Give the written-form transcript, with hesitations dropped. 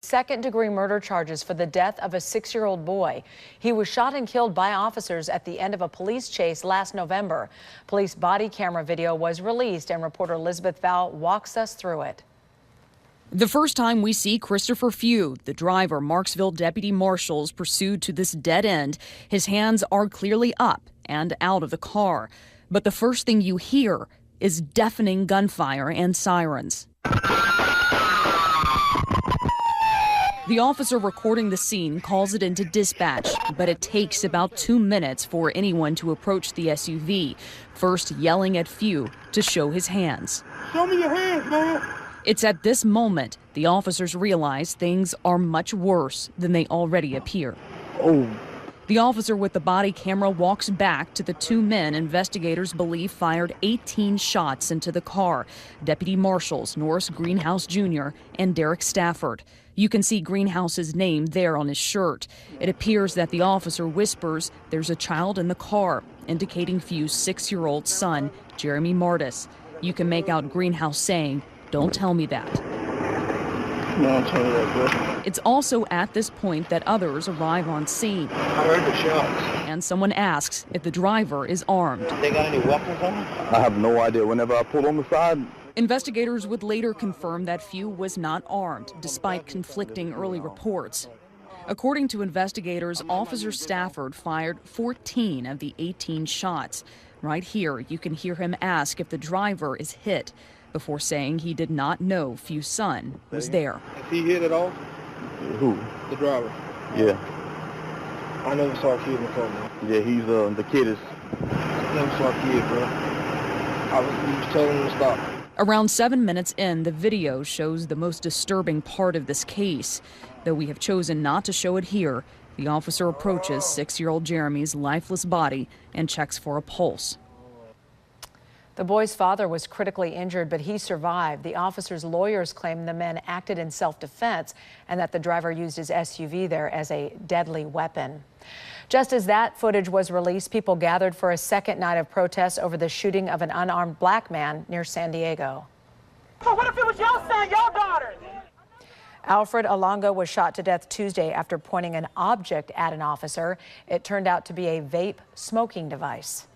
Second-degree murder charges for the death of a 6-year-old boy. He was shot and killed by officers at the end of a police chase last November. Police body camera video was released, and reporter Elizabeth Val walks us through it. The first time we see Christopher Few, the driver Marksville deputy marshals pursued to this dead end, his hands are clearly up and out of the car. But the first thing you hear is deafening gunfire and sirens. The officer recording the scene calls it into dispatch, but it takes about 2 minutes for anyone to approach the SUV, first yelling at Few to show his hands. Show me your hands, man. It's at this moment the officers realize things are much worse than they already appear. Oh. The officer with the body camera walks back to the 2 men investigators believe fired 18 shots into the car. Deputy Marshals Norris Greenhouse Jr. and Derek Stafford. You can see Greenhouse's name there on his shirt. It appears that the officer whispers there's a child in the car, indicating Few's 6-year-old son, Jeremy Martis. You can make out Greenhouse saying, "Don't tell me that." No, I'm telling you that, bro. It's also at this point that others arrive on scene. I heard the shots. And someone asks if the driver is armed. They got any weapons on them? I have no idea. Whenever I pulled on the side. Investigators would later confirm that Few was not armed, despite conflicting early reports. According to investigators, Officer Stafford fired 14 of the 18 shots. Right here, you can hear him ask if the driver is hit, before saying he did not know Few's son was there. Is he hit at all? Who? The driver. Yeah. I never saw a kid in the car, man. Yeah, he's the kid is. I never saw a kid, bro. He was telling him to stop. Around 7 minutes in, the video shows the most disturbing part of this case. Though we have chosen not to show it here, the officer approaches 6-year-old Jeremy's lifeless body and checks for a pulse. The boy's father was critically injured, but he survived. The officer's lawyers claim the men acted in self-defense and that the driver used his SUV there as a deadly weapon. Just as that footage was released, people gathered for a second night of protests over the shooting of an unarmed black man near San Diego. So what if it was your son, your daughter? Alfred Alongo was shot to death Tuesday after pointing an object at an officer. It turned out to be a vape smoking device.